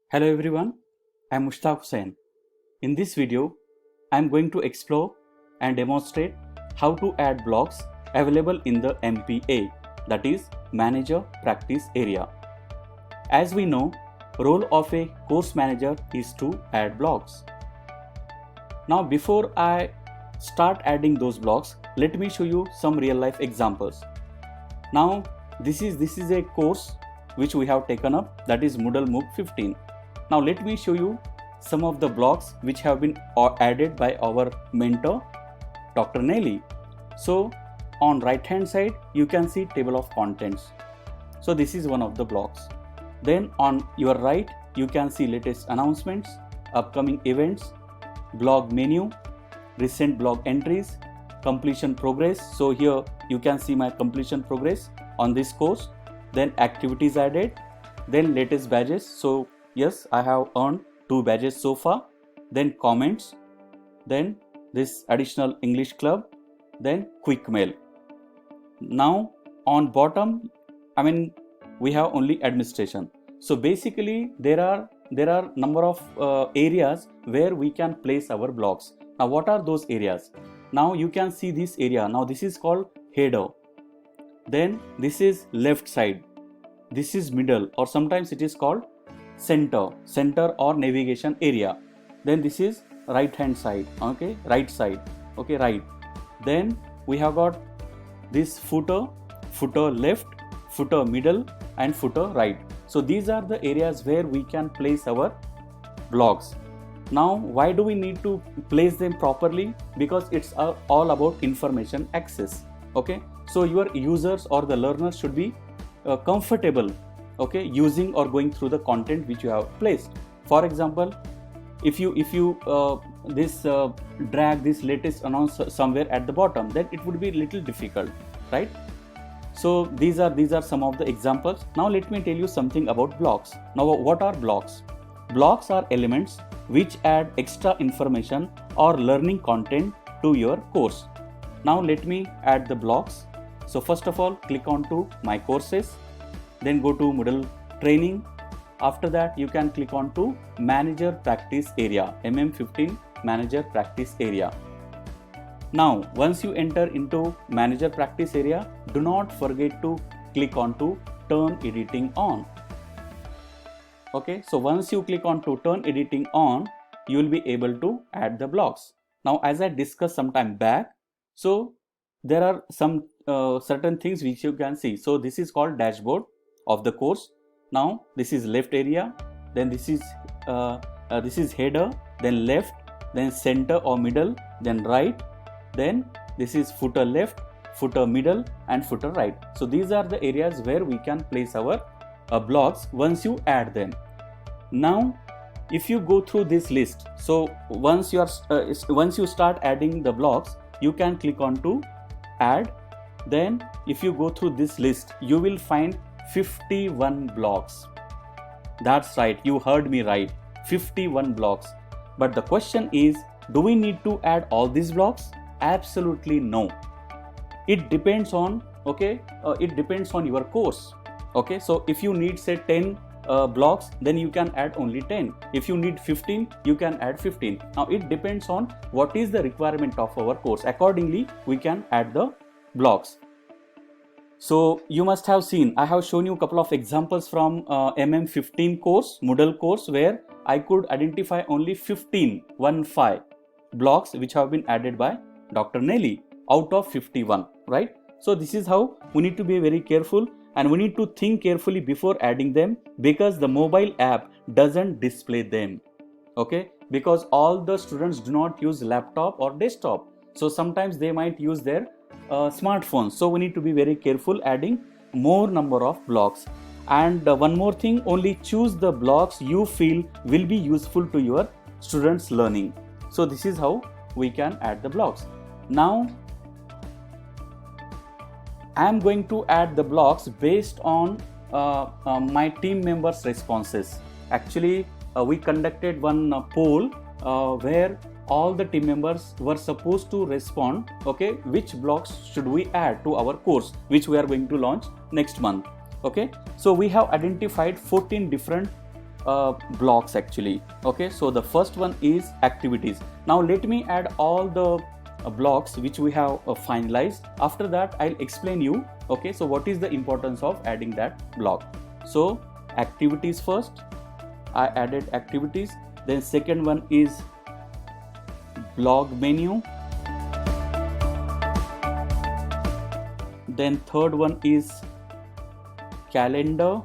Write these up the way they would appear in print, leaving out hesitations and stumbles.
Hello everyone, I am Mushtakhusen. In this video, I am going to explore and demonstrate how to add blocks available in the MPA, that is Manager Practice Area. As we know, role of a course manager is to add blocks. Now before I start adding those blocks, let me show you some real life examples. Now this is a course which we have taken up, that is Moodle MOOC 15. Now let me show you some of the blocks which have been added by our mentor Dr. Nelly. So on right hand side you can see table of contents. So this is one of the blocks. Then on your right you can see latest announcements, upcoming events, blog menu, recent blog entries, completion progress. So here you can see my completion progress on this course. Then activities added, then latest badges. So yes, I have earned 2 badges so far. Then comments, then this additional English club, then quick mail. Now on bottom, we have only administration. So basically there are number of areas where we can place our blocks. Now what are those areas? Now you can see this area. Now this is called header. Then this is left side. This is middle, or sometimes it is called center or navigation area. Then this is right hand side, right side, right. Then we have got this footer left, footer middle, and footer right. So these are the areas where we can place our blocks. Now why do we need to place them properly? Because it's all about information access. So your users or the learners should be comfortable using or going through the content which you have placed. For example, if you drag this latest announce somewhere at the bottom, then it would be a little difficult, right? So these are some of the examples. Now let me tell you something about blocks. Now what are blocks? Blocks are elements which add extra information or learning content to your course. Now let me add the blocks. So first of all, click on to my courses, then go to Moodle training. After that you can click on to Manager Practice Area, MM15 Manager Practice Area. Now once you enter into Manager Practice Area, do not forget to click on to Turn Editing On. So once you click on to Turn Editing On, you will be able to add the blocks. Now as I discussed some time back, so there are some certain things which you can see. So this is called dashboard of the course. Now this is left area, then this is header, then left, then center or middle, then right, then this is footer left, footer middle, and footer right. So these are the areas where we can place our blocks once you add them. Now if you go through this list, so once you start adding the blocks, you can click on to add. Then if you go through this list, you will find 51 blocks. That's right, you heard me right, 51 blocks. But the question is, do we need to add all these blocks? Absolutely no. It depends on your course. So if you need say 10 blocks, then you can add only 10. If you need 15, you can add 15. Now it depends on what is the requirement of our course. Accordingly, we can add the blocks. So you must have seen, I have shown you a couple of examples from MM15 course, Moodle course, where I could identify only 15 blocks which have been added by Dr. Nelly out of 51, right? So this is how we need to be very careful, and we need to think carefully before adding them, because the mobile app doesn't display them. Because all the students do not use laptop or desktop. So sometimes they might use their smartphones. So we need to be very careful adding more number of blocks. And one more thing, only choose the blocks you feel will be useful to your students' learning. So this is how we can add the blocks. Now I am going to add the blocks based on my team members' responses. Actually, we conducted one poll where all the team members were supposed to respond, which blocks should we add to our course, which we are going to launch next month. So we have identified 14 different blocks actually. Okay, so the first one is activities. Now let me add all the blocks which we have finalized. After that I'll explain you, okay, so what is the importance of adding that block. So activities first, I added activities. Then second one is blog menu. Then third one is calendar.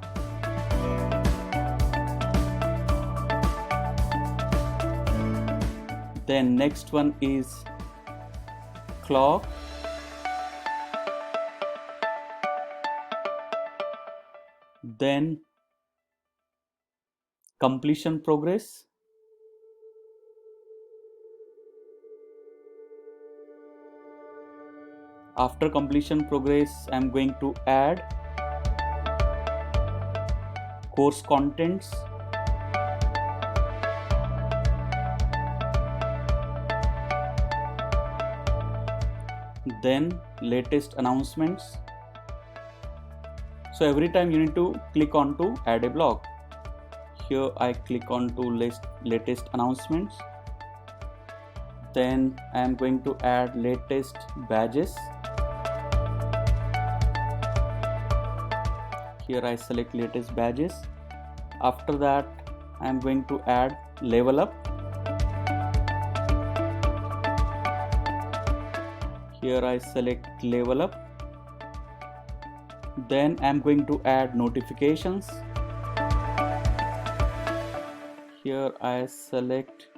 Then next one is clock. Then completion progress. After completion progress, I am going to add course contents. Then latest announcements. So every time you need to click on to add a block. Here I click on to latest announcements. Then I am going to add latest badges. Here I select latest badges. After that I am going to add level up. Here I select level up. Then I am going to add notifications. Here I select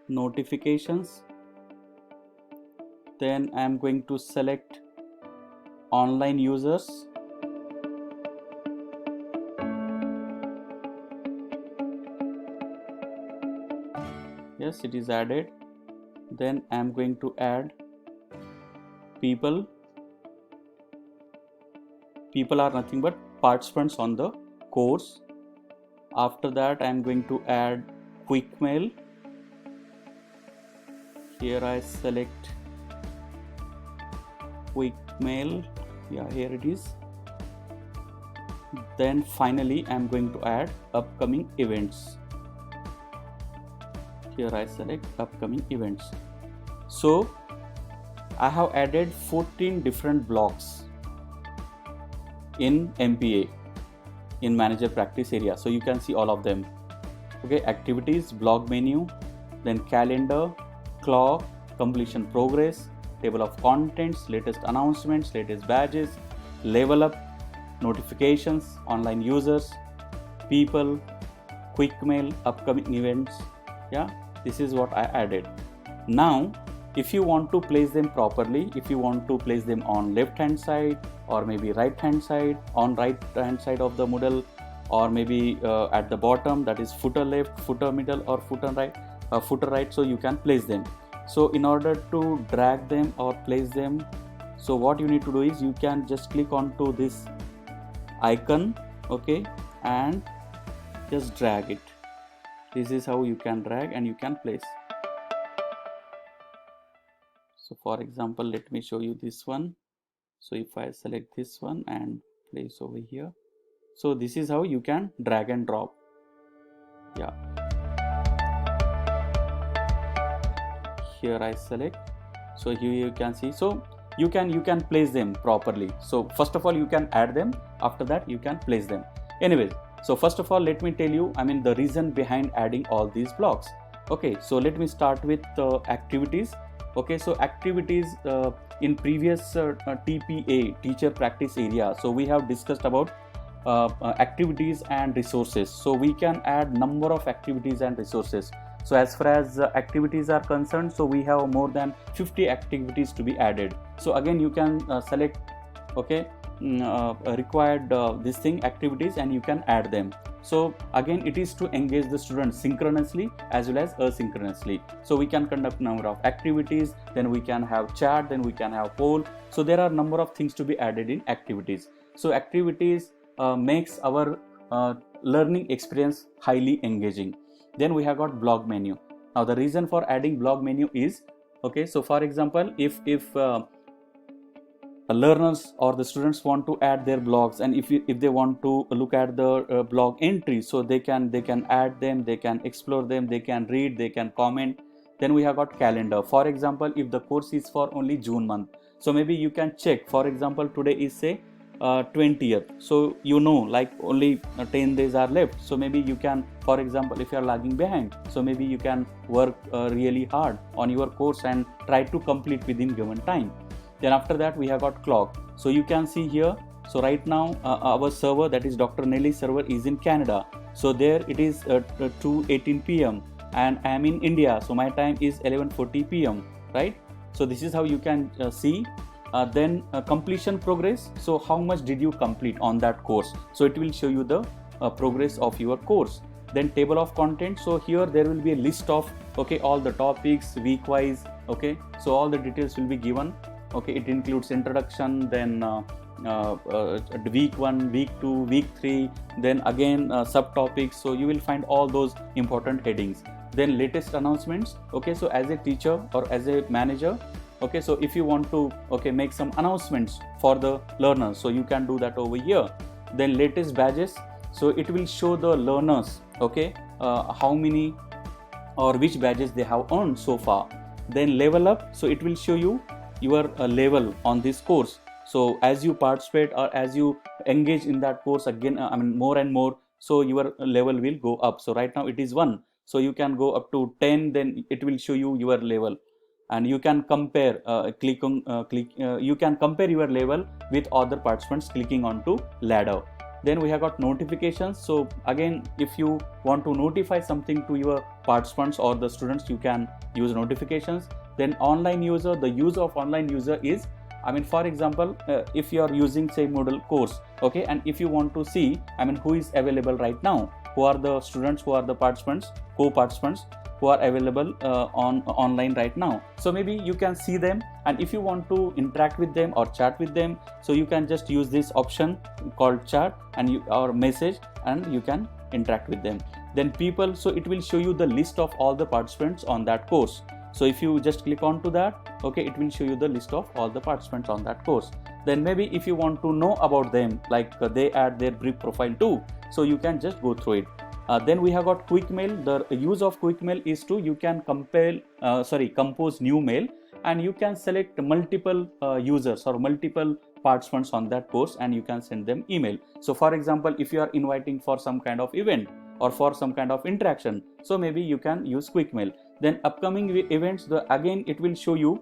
notifications. Then I am going to select online users. Yes, it is added. Then I am going to add people. People are nothing but participants on the course. After that I am going to add quick mail. Here I select quick mail. Yeah, here it is. Then finally I am going to add upcoming events. Here I select upcoming events. So I have added 14 different blocks in MPA, in manager practice area. So you can see all of them. Okay, activities, blog menu, then calendar, clock, completion progress, table of contents, latest announcements, latest badges, level up, notifications, online users, people, quick mail, upcoming events. Yeah, this is what I added. Now if you want to place them properly, if you want to place them on left hand side or maybe right hand side, on right hand side of the Moodle, or maybe at the bottom, that is footer left, footer middle, or footer right, so you can place them. So in order to drag them or place them, so what you need to do is you can just click on to this icon, okay, and just drag it. This is how you can drag and you can place. So for example, let me show you this one. So if I select this one and place over here, so this is how you can drag and drop. Yeah, here I select. So here you can see, so you can place them properly. So first of all you can add them, after that you can place them. Anyways, so first of all let me tell you, the reason behind adding all these blocks. Okay, so let me start with activities. Okay, so activities, in previous TPA, teacher practice area, so we have discussed about activities and resources. So we can add number of activities and resources. So as far as activities are concerned, so we have more than 50 activities to be added. So again you can select, okay, required this thing activities, and you can add them. So again it is to engage the students synchronously as well as asynchronously. So we can conduct number of activities, then we can have chat, then we can have poll. So there are number of things to be added in activities. So activities makes our learning experience highly engaging. Then we have got blog menu. Now the reason for adding blog menu is, okay, so for example, if learners or the students want to add their blogs, and if they want to look at the blog entries, so they can add them, they can explore them, they can read, they can comment. Then we have got calendar. For example, if the course is for only June month, so maybe you can check, for example, today is say 20th, so you know like only 10 days are left, so maybe you can, for example, if you are lagging behind, so maybe you can work really hard on your course and try to complete within given time. Then after that we have got clock. So you can see here, so right now our server, that is Dr. Nelly's server, is in Canada. So there it is 2:18 p.m. and I am in India, so my time is 11:40 p.m. right? So this is how you can see. Then completion progress, so how much did you complete on that course, so it will show you the progress of your course. Then table of content, so here there will be a list of all the topics week wise. So all the details will be given. It includes introduction, then week 1, week 2, week 3, then again subtopics. So you will find all those important headings. Then latest announcements. So as a teacher or as a manager, so if you want to make some announcements for the learners, so you can do that over here. Then latest badges, so it will show the learners how many or which badges they have earned so far. Then level up, so it will show you your level on this course. So as you participate or as you engage in that course again, more and more, so your level will go up. So right now it is 1, so you can go up to 10, then it will show you your level. And you can compare, you can compare your level with other participants clicking onto ladder. Then we have got notifications. So again, if you want to notify something to your participants or the students, you can use notifications. Then online user, the use of online user is, for example, if you are using say Moodle course, and if you want to see, who is available right now, who are the students, who are the participants, co-participants who are available online right now. So maybe you can see them, and if you want to interact with them or chat with them, so you can just use this option called chat and or message, and you can interact with them. Then people, so it will show you the list of all the participants on that course. So if you just click on to that, it will show you the list of all the participants on that course. Then maybe if you want to know about them, like they add their brief profile too, so you can just go through it. Then we have got quick mail. The use of quick mail is to, you can compose new mail, and you can select multiple users or multiple participants on that course, and you can send them email. So for example, if you are inviting for some kind of event or for some kind of interaction, so maybe you can use quick mail. Then upcoming events, again it will show you.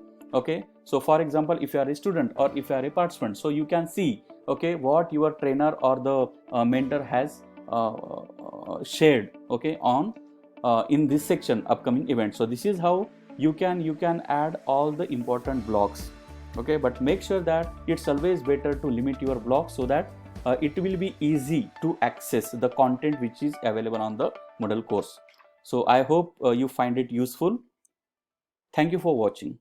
So for example, if you are a student or if you are a participant, so you can see what your trainer or the mentor has shared on in this section, upcoming events. So this is how you can add all the important blocks. But make sure that it's always better to limit your blocks, so that it will be easy to access the content which is available on the Moodle course. So I hope you find it useful. Thank you for watching.